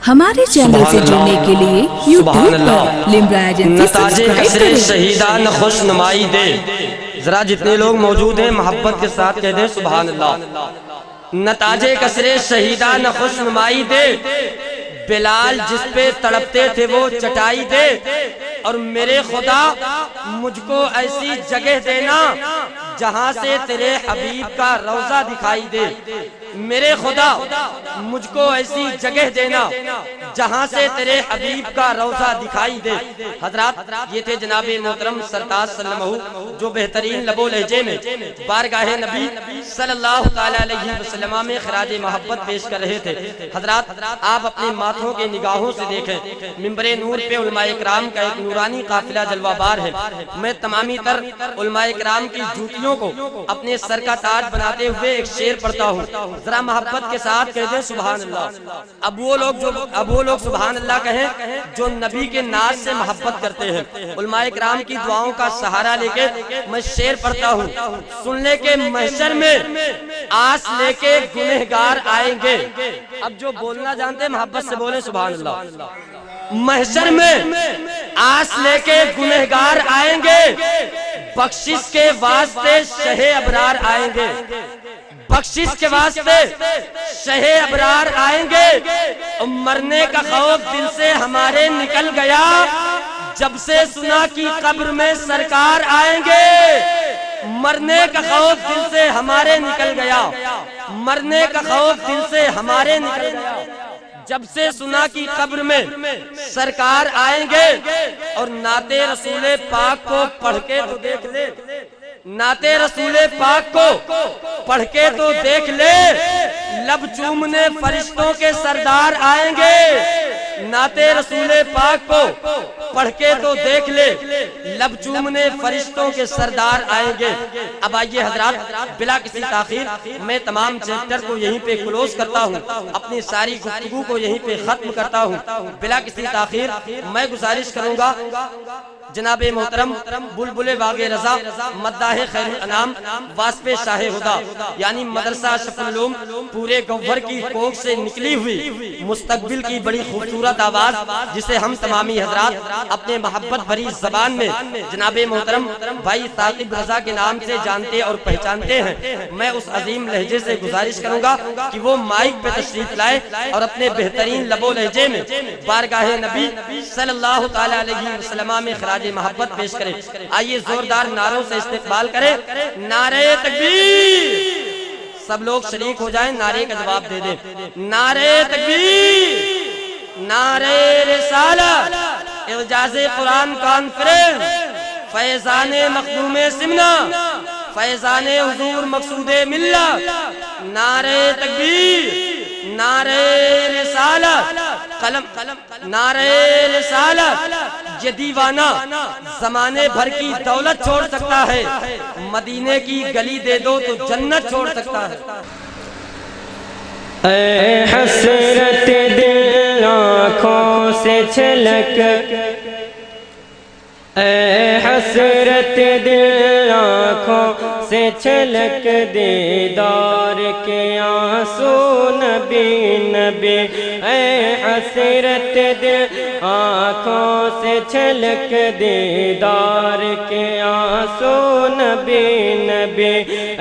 ہمارے چینل سے جڑنے کے لیے یوٹیوب پر لمبرا ایجنسی نتاج قصر شہیدان خوش نمائی دے. ذرا جتنے لوگ موجود ہیں محبت کے ساتھ کہہ دیں سبحان اللہ. نتاج قصر شہیدان خوش نمائی دے. بلال جس پہ تڑپتے تھے وہ چٹائی دے. اور میرے خدا مجھ کو ایسی جگہ دینا جہاں سے تیرے حبیب کا روضہ دکھائی دے. میرے خدا مجھ کو ایسی جگہ دینا جہاں سے تیرے حبیب کا روضہ دکھائی دے. حضرات یہ تھے جناب محترم سرتاج صلی اللہ علیہ وسلم جو بہترین لب و لہجے میں بارگاہ نبی صلی اللہ علیہ وسلم میں خراج محبت پیش کر رہے تھے. حضرات آپ اپنے ماتھوں کے نگاہوں سے دیکھیں منبر نور پہ علماء اکرام کا ایک نورانی قافلہ جلوہ بار ہے. میں تمامی تر علماء اکرام کی جوتیوں کو اپنے سر کا تاج بناتے ہوئے ایک شعر پڑھتا ہوں. ذرا محبت کے ساتھ کہہ دیں سبحان اللہ. اب وہ لوگ سبحان اللہ کہیں جو نبی کے ناز سے محبت کرتے ہیں. علماء اکرام کی دعاؤں کا سہارا لے کے میں شعر پڑھتا ہوں. سن لے کے محشر میں آس لے کے گنہگار آئیں گے. اب جو بولنا جانتے ہیں محبت سے بولیں سبحان اللہ. محشر میں آس لے کے گنہگار آئیں گے. بخشش کے واسطے شہ ابرار آئیں گے. بخشش کے واسطے شہ ابرار آئیں گے. مرنے کا خوف دل سے ہمارے نکل گیا جب سے سنا کہ قبر میں سرکار آئیں گے. مرنے کا خوف دل سے ہمارے نکل گیا. مرنے کا خوف دل سے ہمارے نکل گیا جب سے سنا کہ قبر میں سرکار آئیں گے. اور نعت رسول پاک کو پڑھ کے تو دیکھ لے. نعت رسول پاک کو پڑھ کے تو دیکھ لے. لب چومنے فرشتوں کے سردار آئیں گے. نعت رسول پاک کو پڑھ کے تو دیکھ لے. لب چومنے فرشتوں کے سردار آئیں گے. اب آئیے حضرات بلا کسی تاخیر میں تمام چیپٹر کو یہیں پہ کلوز کرتا ہوں. اپنی ساری گفتگو کو یہیں پہ ختم کرتا ہوں. بلا کسی تاخیر میں گزارش کروں گا جناب محترم بلبل باغ رضا مداح خیر الانام واسف شاہ ہدا یعنی مدرسہ اشرف العلوم پورے گوھر کی کوکھ سے نکلی ہوئی مستقبل کی بڑی خوبصورت آواز جسے ہم تمامی حضرات اپنے محبت بھری زبان میں جناب محترم بھائی ثاقب رضا کے نام سے جانتے اور پہچانتے ہیں. میں اس عظیم لہجے سے گزارش کروں گا کہ وہ مائک پہ تشریف لائے اور اپنے بہترین لب و لہجے میں بارگاہ نبی صلی اللہ علیہ وسلم میں خراج محبت پیش کرے. آئیے زوردار نعروں سے استقبال کریں. نعرہ تکبیر. سب لوگ شریک ہو جائیں نعرے کا جواب دے دیں. نعرہ تکبیر. نعرہ رسالت. اعجاز قرآن کانفرنس. فیضان مخدوم سمنا. فیضان حضور مقصود ملت. نعرہ تکبیر. نعرہ رسالت. نعرہ رسالت. یہ دیوانہ زمانے بھر کی دولت چھوڑ سکتا ہے. مدینے کی گلی دے دو تو جنت چھوڑ سکتا ہے. اے حسرت دل آنکھوں سے چھلک. اے حسرت دل آنکھوں سے چھلک. دیدار کے آنسو نبی نبی. اے حسرت دل آنکھوں سے چھلک. دیدار کے آنسو نبی نبی.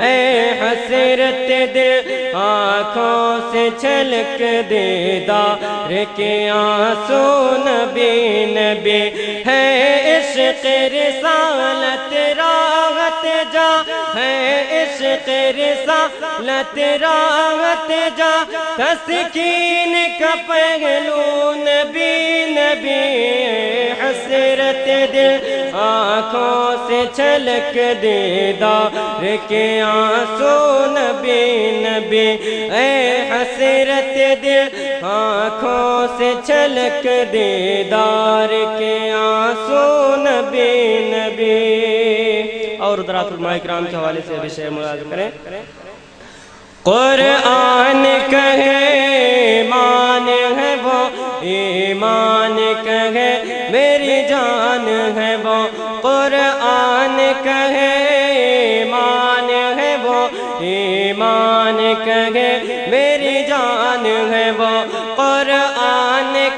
اے حسرت دل آنکھوں سے چھلک. دیدار کے آنسو نبی نبی. ہے عشق رسالت راحت جا. ہے عشق رسالت راحت جا. تسکین کا پہلو نبی نبی. حسرت دل آنکھوں سے چھلک. دیدار کے آنسو نبی نبی. اے حسرت دل آنکھوں سے چھلک. دیدار کے آنسو نبی نبی. اور حضرات علماء اکرام کے حوالے سے بھی شعر ملاحظہ کریں. قرآن کہے ایمان ہے وہ. ایمان کہے میری جان ہے وہ. قرآن کہے ایمان ہے وہ. ایمان کہے میری جان ہے وہ. قرآن